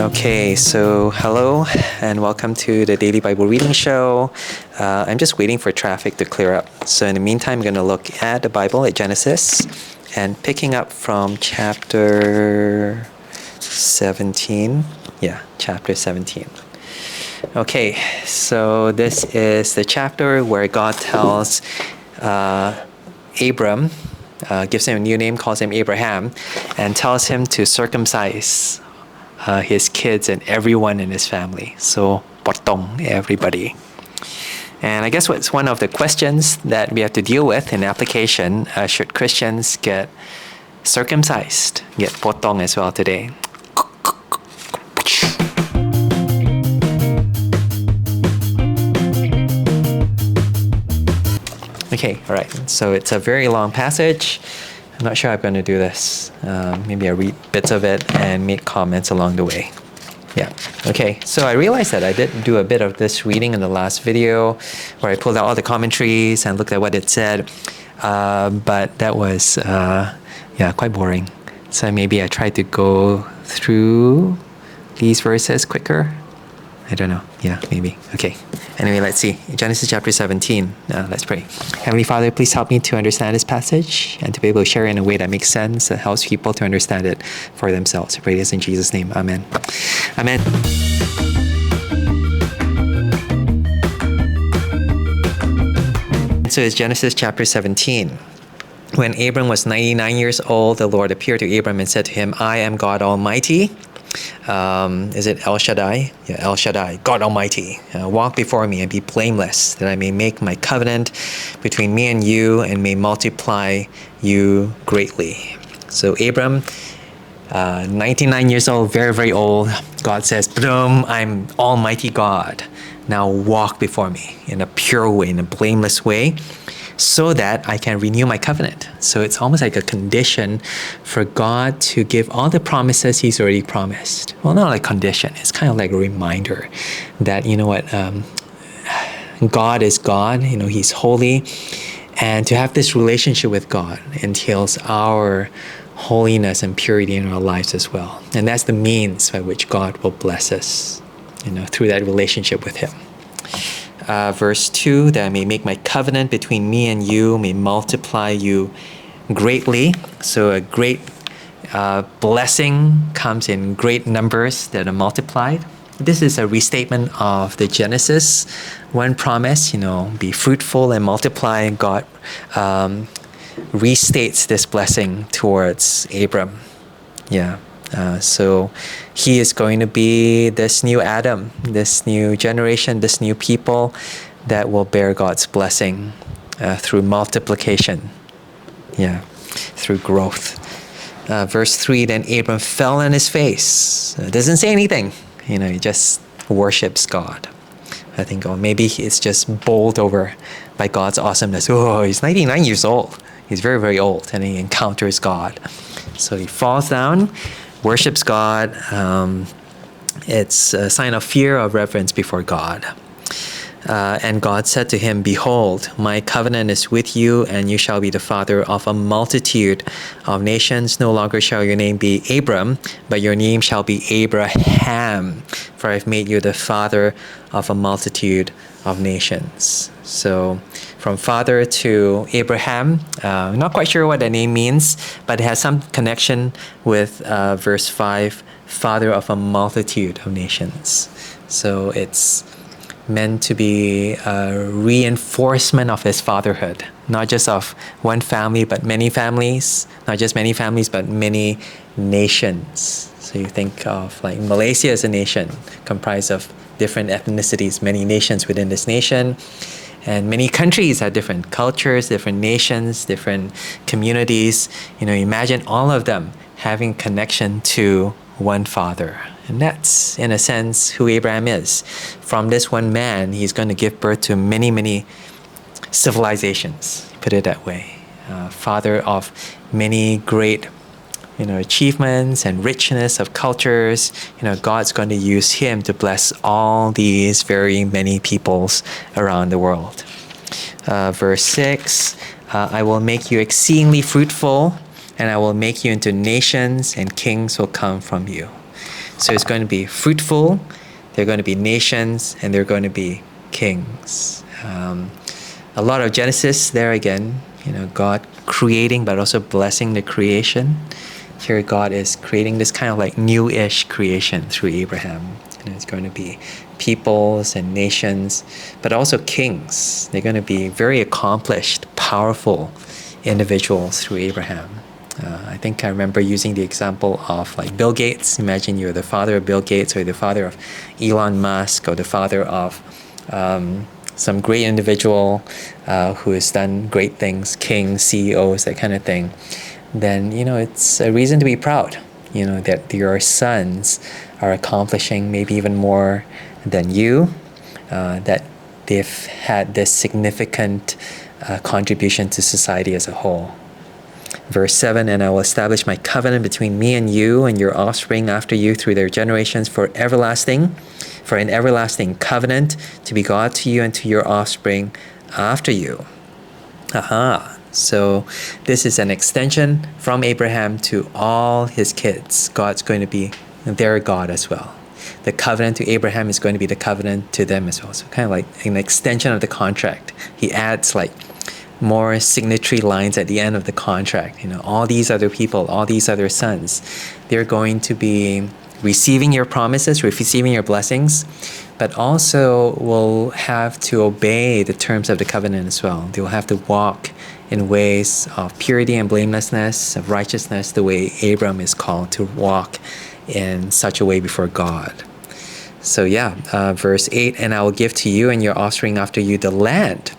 Okay, so hello and welcome to the Daily Bible Reading Show. I'm just waiting for traffic to clear up. So in the meantime, I'm going to look at the Bible at Genesis and picking up from chapter 17. Yeah, chapter 17. Okay, so this is the chapter where God tells Abram, gives him a new name, calls him Abraham, and tells him to circumcise his kids and everyone in his family. So, Potong, everybody. And I guess what's one of the questions that we have to deal with in application, should Christians get circumcised, get Potong as well today? Okay, all right. So it's a very long passage. I'm not sure I'm going to do this. Maybe I read bits of it and make comments along the way. Yeah. Okay. So I realized that I did do a bit of this reading in the last video where I pulled out all the commentaries and looked at what it said. But that was, quite boring. So maybe I tried to go through these verses quicker. I don't know. Yeah, maybe. Okay. Anyway, let's see. Genesis chapter 17. Let's pray. Heavenly Father, please help me to understand this passage and to be able to share it in a way that makes sense, that helps people to understand it for themselves. I pray this in Jesus' name. Amen. Amen. So it's Genesis chapter 17. When Abram was 99 years old, the Lord appeared to Abram and said to him, I am God Almighty. Is it El Shaddai? Yeah, El Shaddai, God Almighty. Walk before me and be blameless, that I may make my covenant between me and you and may multiply you greatly. So Abram, 99 years old, very, very old. God says, boom, I'm Almighty God. Now walk before me in a pure way, in a blameless way, so that I can renew my covenant. So it's almost like a condition for God to give all the promises He's already promised. Well, not like condition. It's kind of like a reminder that, you know what, God is God. You know, He's holy. And to have this relationship with God entails our holiness and purity in our lives as well. And that's the means by which God will bless us, you know, through that relationship with Him. Verse 2, that I may make my covenant between me and you, may multiply you greatly. So a great blessing comes in great numbers that are multiplied. This is a restatement of the Genesis one promise, you know, be fruitful and multiply. God restates this blessing towards Abram. Yeah. So he is going to be this new Adam, this new generation, this new people that will bear God's blessing through multiplication, through growth. Verse 3, then Abram fell on his face. It doesn't say anything, you know, he just worships God. I think, maybe it's just bowled over by God's awesomeness. Oh, he's 99 years old. He's very, very old, and he encounters God. So he falls down, worships God. It's a sign of fear, of reverence before God. And God said to him, behold, my covenant is with you, and you shall be the father of a multitude of nations. No longer shall your name be Abram, but your name shall be Abraham, for I have made you the father of a multitude of nations. So from father to Abraham, not quite sure what that name means, but it has some connection with verse 5, father of a multitude of nations. So it's meant to be a reinforcement of his fatherhood, not just of one family, but many families, not just many families, but many nations. So you think of like Malaysia as a nation comprised of different ethnicities, many nations within this nation. And many countries have different cultures, different nations, different communities. You know, imagine all of them having connection to one father. And that's, in a sense, who Abraham is. From this one man, he's going to give birth to many, many civilizations, put it that way. Father of many great, you know, achievements and richness of cultures. You know, God's going to use him to bless all these very many peoples around the world. Verse 6, I will make you exceedingly fruitful, and I will make you into nations, and kings will come from you. So it's going to be fruitful, they're going to be nations, and they're going to be kings. A lot of Genesis there again, God creating but also blessing the creation. Here God is creating this kind of like new-ish creation through Abraham. And it's going to be peoples and nations, but also kings. They're going to be very accomplished, powerful individuals through Abraham. I think I remember using the example of like Bill Gates. Imagine you're the father of Bill Gates, or the father of Elon Musk, or the father of some great individual who has done great things, kings, CEOs, that kind of thing. Then, it's a reason to be proud, that your sons are accomplishing maybe even more than you, that they've had this significant contribution to society as a whole. Verse 7, and I will establish my covenant between me and you and your offspring after you through their generations for an everlasting covenant to be God to you and to your offspring after you. So this is an extension from Abraham to all his kids. God's going to be their God as well. The covenant to Abraham is going to be the covenant to them as well. So kind of like an extension of the contract. He adds like more signatory lines at the end of the contract. All these other people, all these other sons, they're going to be receiving your promises, receiving your blessings, but also will have to obey the terms of the covenant as well. They will have to walk in ways of purity and blamelessness, of righteousness, the way Abram is called to walk in such a way before God. So verse 8, and I will give to you and your offspring after you the land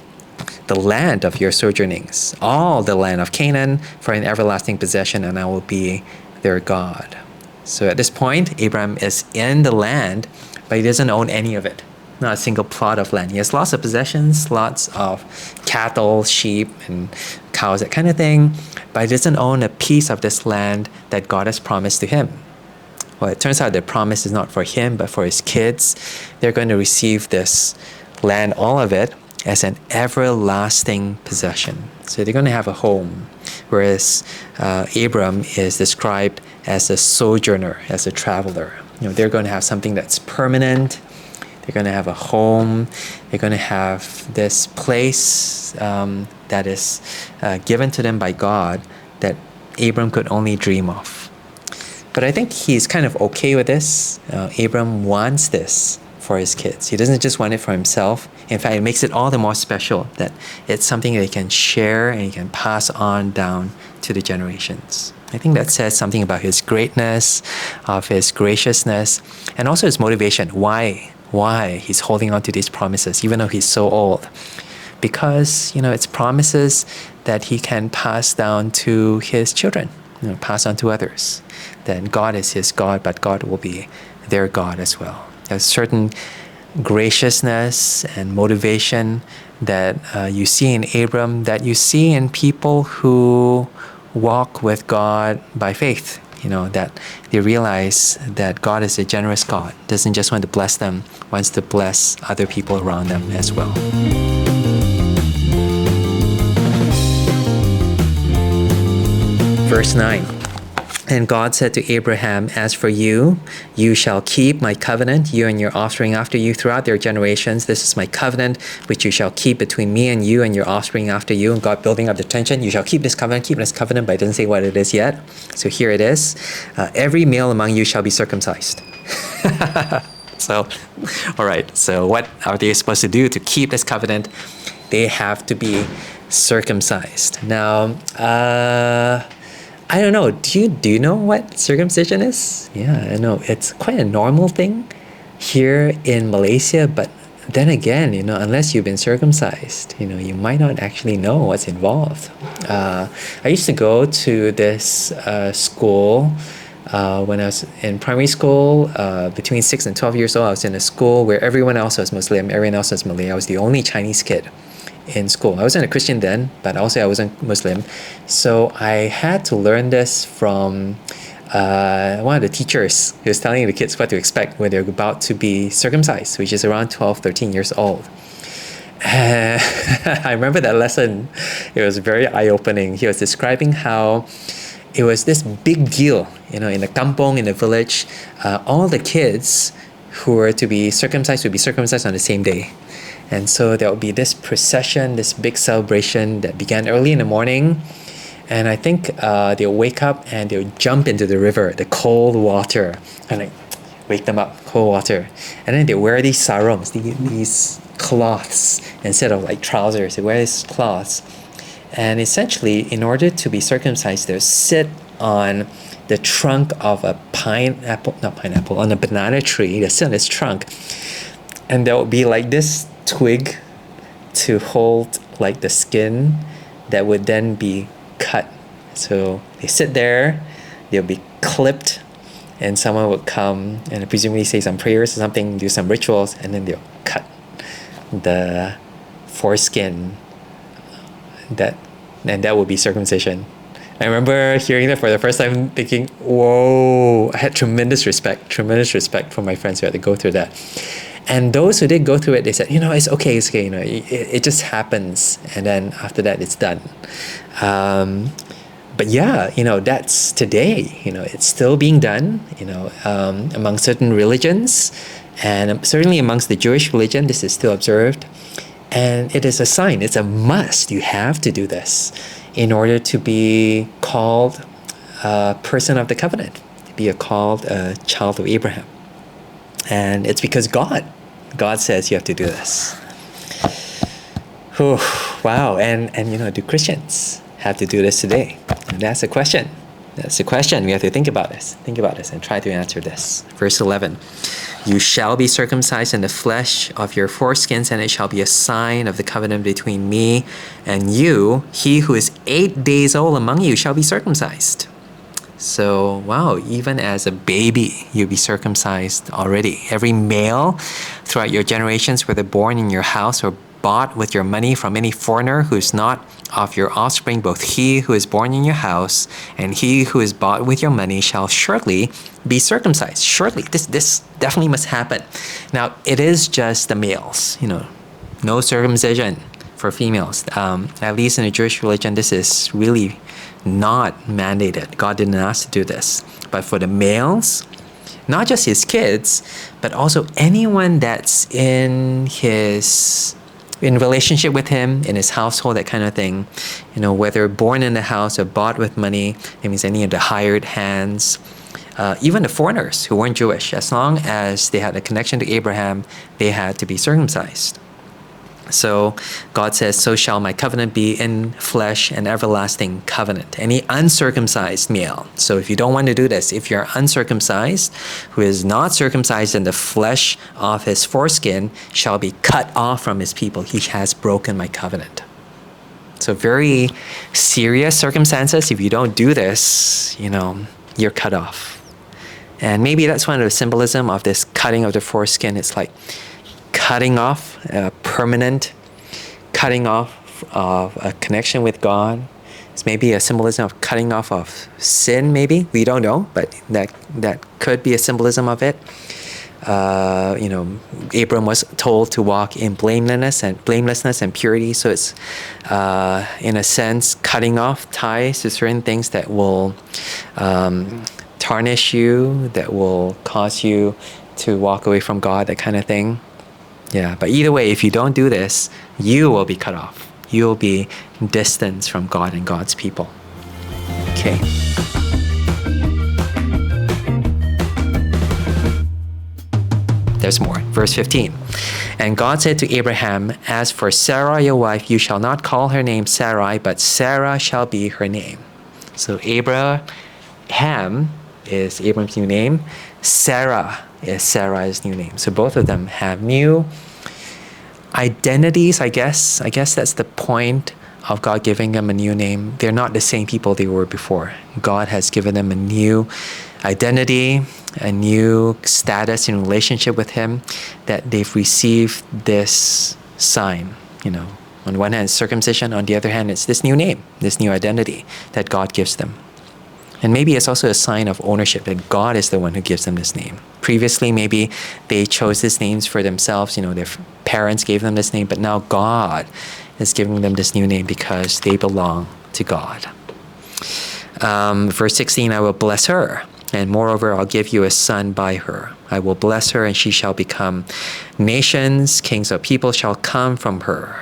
of your sojournings, all the land of Canaan for an everlasting possession, and I will be their God. So at this point, Abraham is in the land, but he doesn't own any of it. Not a single plot of land. He has lots of possessions, lots of cattle, sheep, and cows, that kind of thing, but he doesn't own a piece of this land that God has promised to him. Well, it turns out the promise is not for him, but for his kids. They're going to receive this land, all of it, as an everlasting possession. So they're going to have a home, whereas Abram is described as a sojourner, as a traveler. They're going to have something that's permanent. They're going to have a home. They're going to have this place that is given to them by God that Abram could only dream of. But I think he's kind of okay with this. Abram wants this for his kids. He doesn't just want it for himself. In fact, it makes it all the more special that it's something that he can share and he can pass on down to the generations. I think that says something about his greatness, of his graciousness, and also his motivation. Why he's holding on to these promises, even though he's so old. Because, it's promises that he can pass down to his children, pass on to others. Then God is his God, but God will be their God as well. There's certain graciousness and motivation that you see in Abram, that you see in people who walk with God by faith. That they realize that God is a generous God, doesn't just want to bless them, wants to bless other people around them as well. Verse 9. And God said to Abraham, as for you, you shall keep my covenant, you and your offspring after you throughout their generations. This is my covenant, which you shall keep between me and you and your offspring after you. And God building up the tension. You shall keep this covenant, but it doesn't say what it is yet. So here it is. Every male among you shall be circumcised. So, all right. So what are they supposed to do to keep this covenant? They have to be circumcised. Now, I don't know. Do you know what circumcision is? Yeah, I know. It's quite a normal thing here in Malaysia, but then again, unless you've been circumcised, you might not actually know what's involved. I used to go to this school when I was in primary school, between 6 and 12 years old. I was in a school where everyone else was Muslim, everyone else was Malay. I was the only Chinese kid in school. I wasn't a Christian then, but also I wasn't Muslim. So I had to learn this from one of the teachers who was telling the kids what to expect when they're about to be circumcised, which is around 12, 13 years old. I remember that lesson. It was very eye-opening. He was describing how it was this big deal, in the kampong, in the village. All the kids who were to be circumcised would be circumcised on the same day. And so there would be this procession, this big celebration that began early in the morning. And I think they'll wake up and they'll jump into the river, the cold water, and wake them up, cold water. And then they wear these sarums, these cloths, instead of trousers. They wear these cloths. And essentially, in order to be circumcised, they'll sit on the trunk of a on a banana tree. They'll sit on this trunk. And there will be this twig to hold the skin that would then be cut. So they sit there, they'll be clipped, and someone would come and presumably say some prayers or something, do some rituals, and then they'll cut the foreskin, and that would be circumcision. I remember hearing that for the first time, thinking, whoa, I had tremendous respect for my friends who had to go through that. And those who did go through it, they said, it's okay, it just happens, and then after that, it's done. But yeah, that's today, it's still being done, among certain religions, and certainly amongst the Jewish religion, this is still observed. And it is a sign, it's a must. You have to do this in order to be called a person of the covenant, to be called a child of Abraham. And it's because God says you have to do this. Whew, wow, and do Christians have to do this today? And that's the question. We have to think about this and try to answer this. Verse 11. You shall be circumcised in the flesh of your foreskins, and it shall be a sign of the covenant between me and you. He who is 8 days old among you shall be circumcised. So, wow, even as a baby, you'll be circumcised already. Every male throughout your generations, whether born in your house or bought with your money from any foreigner who is not of your offspring, both he who is born in your house and he who is bought with your money shall surely be circumcised. Surely, this definitely must happen. Now, it is just the males, no circumcision for females. At least in the Jewish religion, this is really not mandated. God didn't ask to do this. But for the males, not just his kids, but also anyone that's in relationship with him, in his household, that kind of thing, whether born in the house or bought with money, it means any of the hired hands, even the foreigners who weren't Jewish, as long as they had a connection to Abraham, they had to be circumcised. So God says, so shall my covenant be in flesh, an everlasting covenant. Any uncircumcised male. So if you don't want to do this, if you're uncircumcised, who is not circumcised in the flesh of his foreskin, shall be cut off from his people. He has broken my covenant. So very serious circumstances. If you don't do this, you're cut off. And maybe that's one of the symbolism of this cutting of the foreskin. It's like cutting off, permanent cutting off of a connection with God. It's maybe a symbolism of cutting off of sin, maybe. We don't know, but that could be a symbolism of it. Abram was told to walk in blamelessness and purity. So it's, in a sense, cutting off ties to certain things that will tarnish you, that will cause you to walk away from God, that kind of thing. Yeah, but either way, if you don't do this, you will be cut off. You will be distanced from God and God's people. Okay. There's more. Verse 15. And God said to Abraham, as for Sarah, your wife, you shall not call her name Sarai, but Sarah shall be her name. So Abraham is Abram's new name. Sarah is Sarai's new name. So both of them have new identities, I guess. I guess that's the point of God giving them a new name. They're not the same people they were before. God has given them a new identity, a new status in relationship with him, that they've received this sign. On one hand, circumcision. On the other hand, it's this new name, this new identity that God gives them. And maybe it's also a sign of ownership, that God is the one who gives them this name. Previously, maybe they chose these names for themselves. Their parents gave them this name, but now God is giving them this new name because they belong to God. Verse 16, I will bless her, and moreover, I'll give you a son by her. I will bless her, and she shall become nations. Kings of people shall come from her.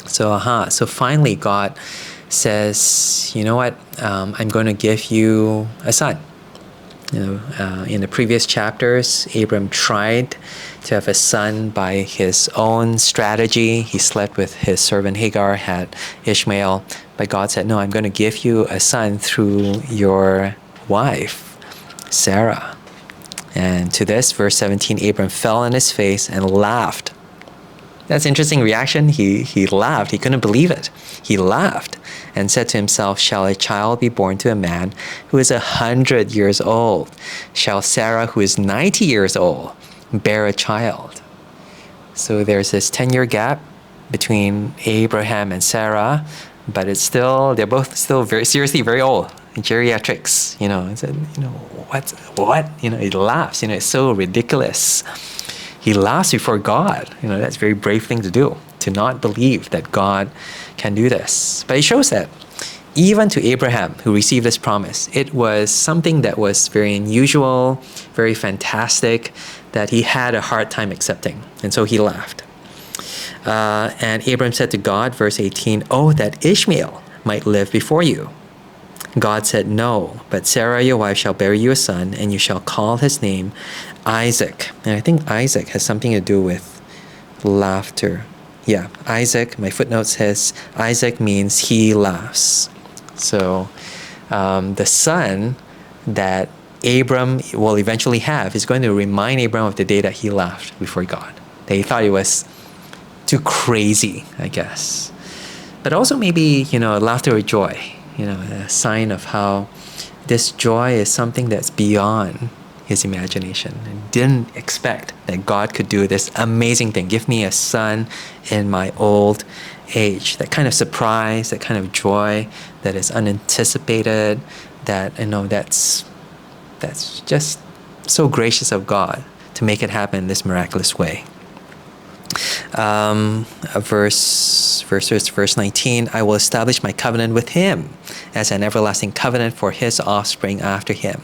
So finally God says, you know what, I'm going to give you a son. In the previous chapters, Abram tried to have a son by his own strategy. He slept with his servant Hagar, had Ishmael, but God said, no, I'm going to give you a son through your wife, Sarah. And to this, verse 17, Abram fell on his face and laughed. That's an interesting reaction. He laughed. He couldn't believe it. He laughed and said to himself, shall a child be born to a man who is 100 years old? Shall Sarah, who is 90 years old, bear a child? So there's this 10-year gap between Abraham and Sarah, but they're both still very old. Geriatrics, and said, what? He laughs, it's so ridiculous. He laughs before God. That's a very brave thing to do, to not believe that God can do this. But it shows that even to Abraham, who received this promise, it was something that was very unusual, very fantastic, that he had a hard time accepting. And so he laughed. And Abram said to God, verse 18, oh, that Ishmael might live before you. God said, no, but Sarah your wife shall bear you a son, and you shall call his name Isaac. And I think Isaac has something to do with laughter. Yeah, Isaac, my footnote says, Isaac means he laughs. So the son that Abram will eventually have is going to remind Abram of the day that he laughed before God. That he thought it was too crazy, I guess. But also maybe, laughter with joy. A sign of how this joy is something that's beyond his imagination, and didn't expect that God could do this amazing thing. Give me a son in my old age. That kind of surprise, that kind of joy that is unanticipated, that that's just so gracious of God to make it happen in this miraculous way. Verse 19, I will establish my covenant with him as an everlasting covenant for his offspring after him.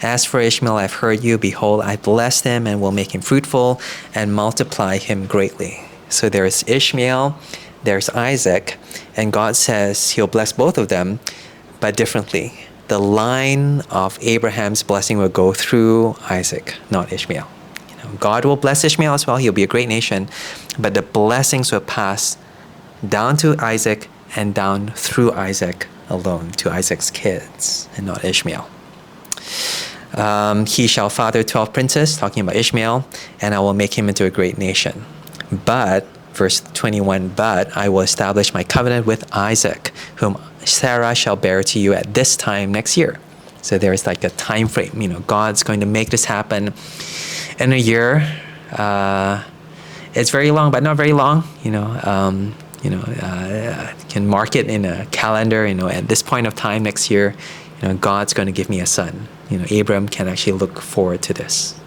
As for Ishmael, I've heard you. Behold, I blessed him and will make him fruitful and multiply him greatly. So there's Ishmael, there's Isaac, and God says he'll bless both of them, but differently. The line of Abraham's blessing will go through Isaac, not Ishmael. God will bless Ishmael as well. He'll be a great nation. But the blessings will pass down to Isaac and down through Isaac alone to Isaac's kids and not Ishmael. He shall father 12 princes, talking about Ishmael, and I will make him into a great nation. But, verse 21, but I will establish my covenant with Isaac, whom Sarah shall bear to you at this time next year. So there's like a time frame. God's going to make this happen in a year. It's very long, but not very long. Can mark it in a calendar. At this point of time next year, God's going to give me a son. Abram can actually look forward to this.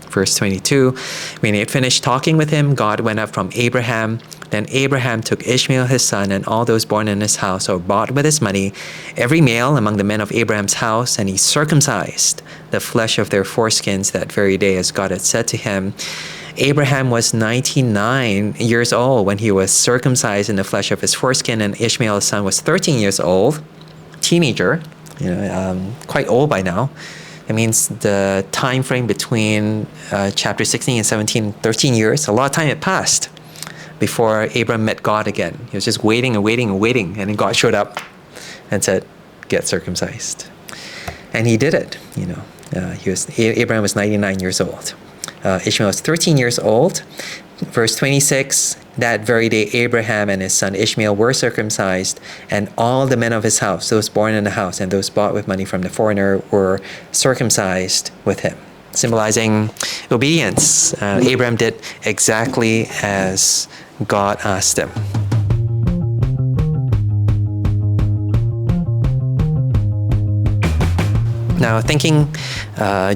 Verse 22, when he had finished talking with him, God went up from Abraham. Then Abraham took Ishmael his son and all those born in his house or bought with his money, every male among the men of Abraham's house, and he circumcised the flesh of their foreskins that very day, as God had said to him. Abraham was 99 years old when he was circumcised in the flesh of his foreskin, and Ishmael his son was 13 years old, teenager, quite old by now. It means the time frame between chapter 16 and 17, 13 years, a lot of time had passed before Abram met God again. He was just waiting and waiting and waiting, and then God showed up and said, get circumcised. And he did it. Abraham was 99 years old. Ishmael was 13 years old. Verse 26, that very day Abraham and his son Ishmael were circumcised, and all the men of his house, those born in the house and those bought with money from the foreigner, were circumcised with him, symbolizing obedience. Abraham did exactly as God asked him. Now, thinking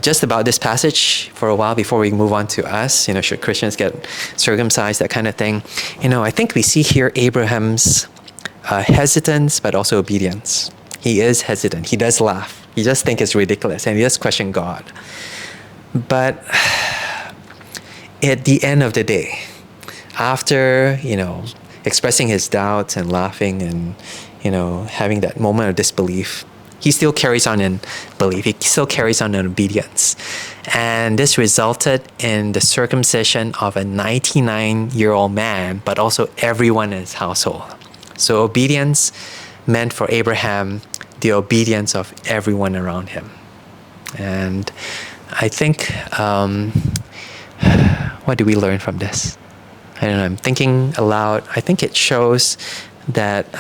just about this passage for a while before we move on to us, should Christians get circumcised, that kind of thing. I think we see here Abraham's hesitance, but also obedience. He is hesitant. He does laugh. He just thinks it's ridiculous, and he does question God. But at the end of the day, after, expressing his doubts and laughing and, having that moment of disbelief, he still carries on in belief. He still carries on in obedience. And this resulted in the circumcision of a 99-year-old man, but also everyone in his household. So obedience meant for Abraham the obedience of everyone around him. And I think, what do we learn from this? I don't know, I'm thinking aloud. I think it shows that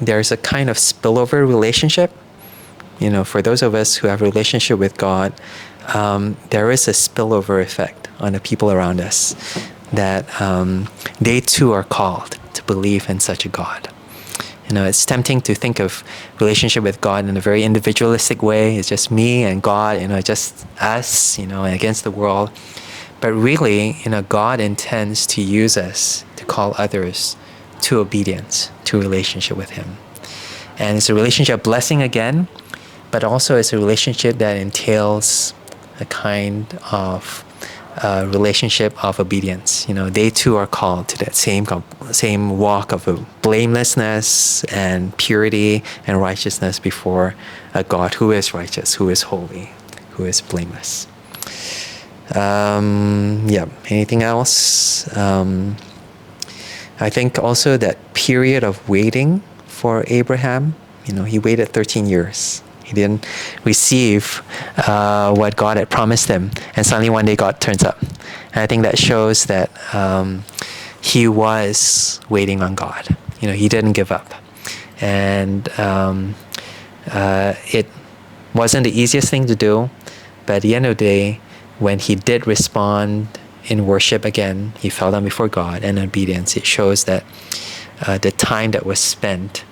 there's a kind of spillover relationship. For those of us who have a relationship with God, there is a spillover effect on the people around us, that they too are called to believe in such a God. It's tempting to think of relationship with God in a very individualistic way. It's just me and God, just us, against the world. But really, God intends to use us to call others to obedience, to relationship with Him. And it's a relationship blessing again, but also it's a relationship that entails a kind of relationship of obedience. They too are called to that same walk of blamelessness and purity and righteousness before a God who is righteous, who is holy, who is blameless. Anything else? I think also that period of waiting for Abraham, he waited 13 years. He didn't receive what God had promised him, and suddenly one day God turns up. And I think that shows that he was waiting on God. He didn't give up. And it wasn't the easiest thing to do, but at the end of the day, when he did respond in worship again, he fell down before God and obedience. It shows that the time that was spent,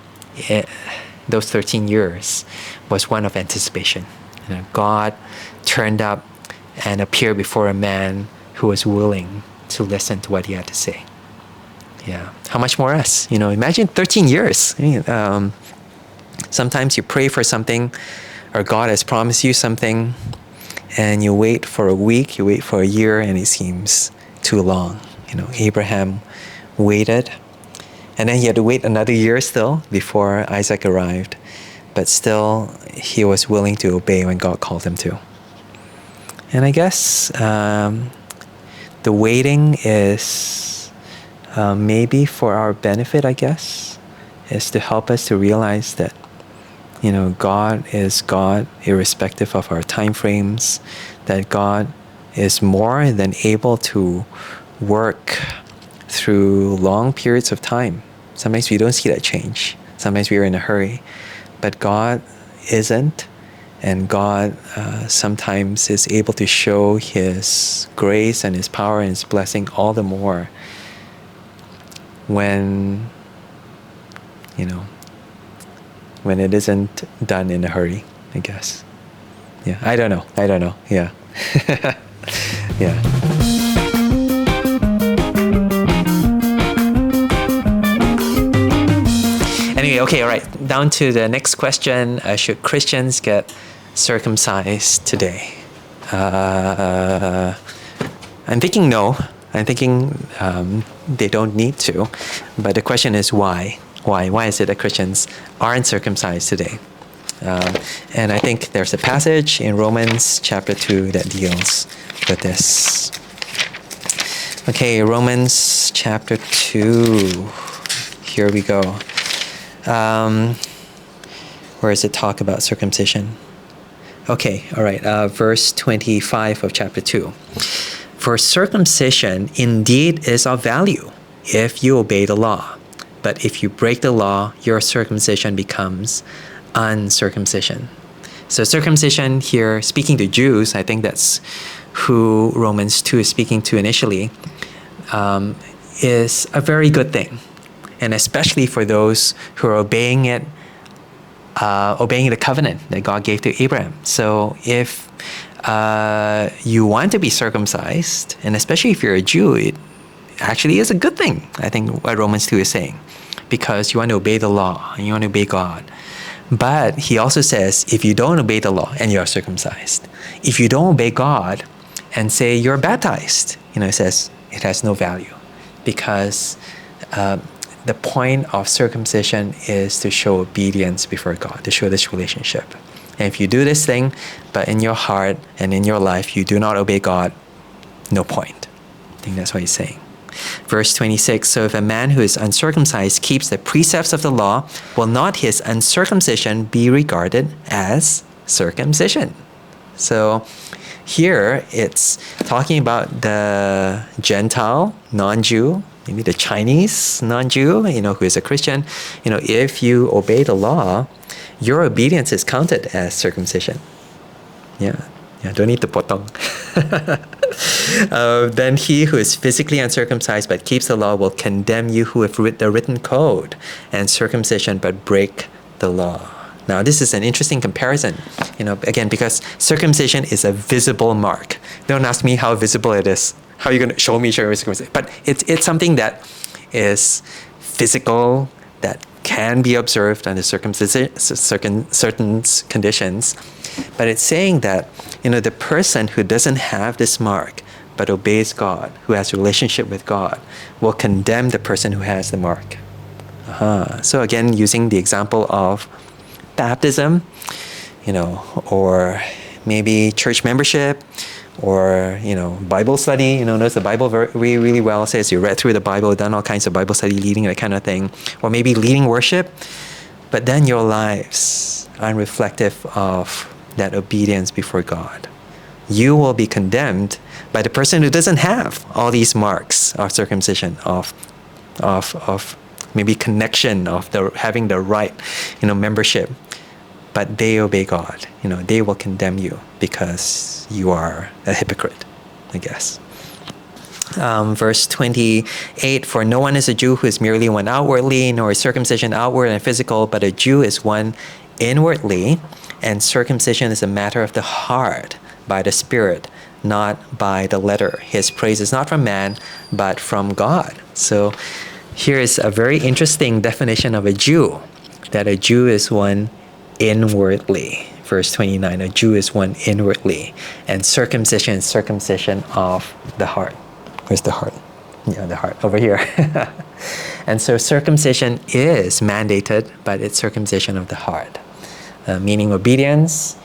those 13 years, was one of anticipation. God turned up and appeared before a man who was willing to listen to what he had to say. Yeah. How much more us? Imagine 13 years. Sometimes you pray for something, or God has promised you something, and you wait for a week, you wait for a year, and it seems too long. Abraham waited, and then he had to wait another year still before Isaac arrived. But still, he was willing to obey when God called him to. And I guess the waiting is maybe for our benefit, I guess, is to help us to realize that, God is God irrespective of our time frames, that God is more than able to work through long periods of time. Sometimes we don't see that change. Sometimes we are in a hurry. But God isn't, and God sometimes is able to show His grace and His power and His blessing all the more when, when it isn't done in a hurry, I guess. Yeah, I don't know. Yeah. Yeah. Anyway, okay, all right. Down to the next question. Should Christians get circumcised today? I'm thinking no. I'm thinking they don't need to. But the question is why? Why is it that Christians aren't circumcised today? And I think there's a passage in Romans chapter 2 that deals with this. Okay, Romans chapter 2. Here we go. Where does it talk about circumcision? Okay, all right. Verse 25 of chapter 2. For circumcision indeed is of value if you obey the law. But if you break the law, your circumcision becomes uncircumcision. So circumcision here, speaking to Jews, I think that's who Romans 2 is speaking to initially, is a very good thing. And especially for those who are obeying the covenant that God gave to Abraham. So if you want to be circumcised, and especially if you're a Jew, it actually is a good thing, I think what Romans 2 is saying. Because you want to obey the law, and you want to obey God. But he also says, if you don't obey the law and you are circumcised, if you don't obey God and say you're baptized, it says it has no value, because the point of circumcision is to show obedience before God, to show this relationship. And if you do this thing, but in your heart and in your life you do not obey God, no point. I think that's what he's saying. Verse 26, so if a man who is uncircumcised keeps the precepts of the law, will not his uncircumcision be regarded as circumcision? So here it's talking about the Gentile, non-Jew, maybe the Chinese non-Jew, who is a Christian. If you obey the law, your obedience is counted as circumcision. Yeah, don't need the potong. Then he who is physically uncircumcised but keeps the law will condemn you who have the written code and circumcision but break the law. Now this is an interesting comparison, again, because circumcision is a visible mark. Don't ask me how visible it is. How are you going to show me circumcision? But it's something that is physical, that can be observed under certain conditions. But it's saying that, the person who doesn't have this mark but obeys God, who has a relationship with God, will condemn the person who has the mark. So again, using the example of baptism, or maybe church membership, or Bible study. Knows the Bible really, really well. Says you read through the Bible, done all kinds of Bible study, leading, that kind of thing, or maybe leading worship, but then your lives aren't reflective of that obedience before God. You will be condemned by the person who doesn't have all these marks of circumcision, of maybe connection, of having the right, membership. But they obey God. They will condemn you because you are a hypocrite, I guess. Verse 28, for no one is a Jew who is merely one outwardly, nor is circumcision outward and physical, but a Jew is one inwardly, and circumcision is a matter of the heart, by the Spirit, not by the letter. His praise is not from man, but from God. So here is a very interesting definition of a Jew, that a Jew is one inwardly. Verse 29, a Jew is one inwardly, and circumcision is circumcision of the heart. Where's the heart? Yeah, the heart, over here. And so circumcision is mandated, but it's circumcision of the heart, meaning obedience,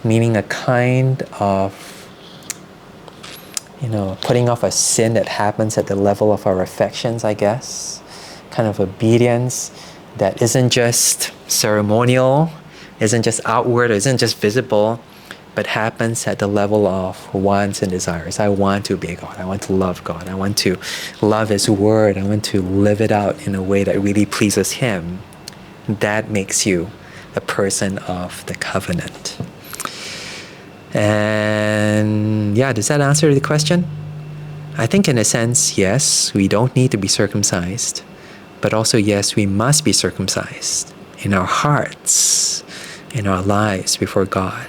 meaning a kind of, putting off a sin that happens at the level of our affections, I guess. Kind of obedience that isn't just ceremonial, isn't just outward, isn't just visible, but happens at the level of wants and desires. I want to obey God. I want to love God. I want to love His Word. I want to live it out in a way that really pleases Him. That makes you a person of the covenant. And yeah, does that answer the question? I think in a sense, yes, we don't need to be circumcised, but also yes, we must be circumcised in our hearts, in our lives before God,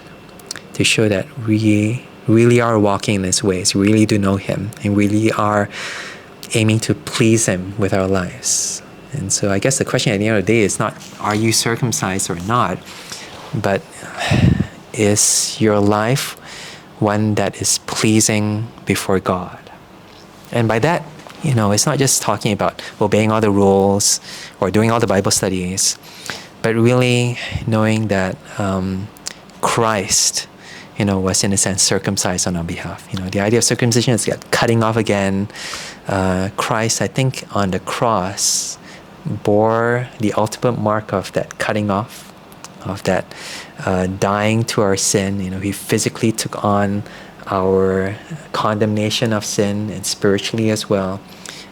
to show that we really are walking in His ways, really do know Him, and really are aiming to please Him with our lives. And so I guess the question at the end of the day is not, are you circumcised or not, but is your life one that is pleasing before God? And by that, it's not just talking about obeying all the rules or doing all the Bible studies, but really knowing that Christ, was in a sense circumcised on our behalf. The idea of circumcision is cutting off again. Christ, I think, on the cross bore the ultimate mark of that cutting off, of that dying to our sin. He physically took on our condemnation of sin, and spiritually as well.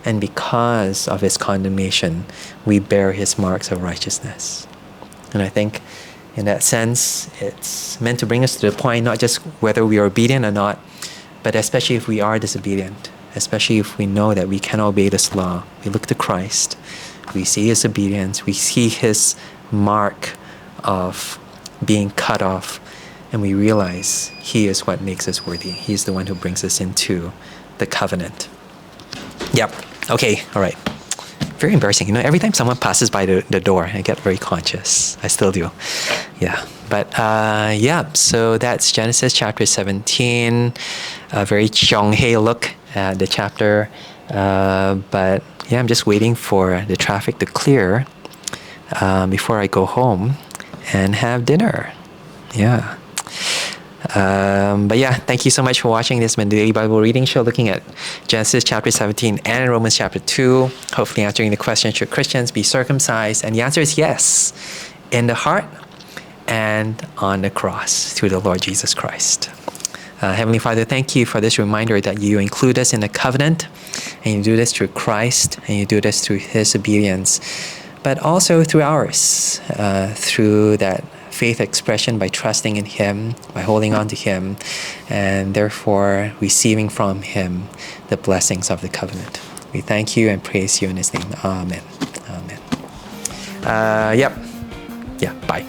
And because of His condemnation, we bear His marks of righteousness. And I think in that sense, it's meant to bring us to the point, not just whether we are obedient or not, but especially if we are disobedient, especially if we know that we cannot obey this law. We look to Christ, we see His obedience, we see His mark of being cut off, and we realize He is what makes us worthy. He's the one who brings us into the covenant. Yep. Okay. All right. very embarrassing. You know, every time someone passes by the door, I get very conscious. I still do. Yeah. But yeah, so that's Genesis chapter 17. A very Cheonghei look at the chapter. But yeah, I'm just waiting for the traffic to clear before I go home and have dinner. Yeah. But yeah, thank you so much for watching. This has been the Daily Bible Reading Show looking at Genesis chapter 17 and Romans chapter 2. Hopefully answering the question, should Christians be circumcised? And the answer is yes, in the heart and on the cross through the Lord Jesus Christ. Heavenly Father, thank you for this reminder that you include us in the covenant, and you do this through Christ, and you do this through His obedience, but also through ours, through that faith expression by trusting in Him, by holding on to Him, and therefore receiving from Him the blessings of the covenant. We thank you and praise you in His name. Amen. Amen. Yep. Yeah, bye.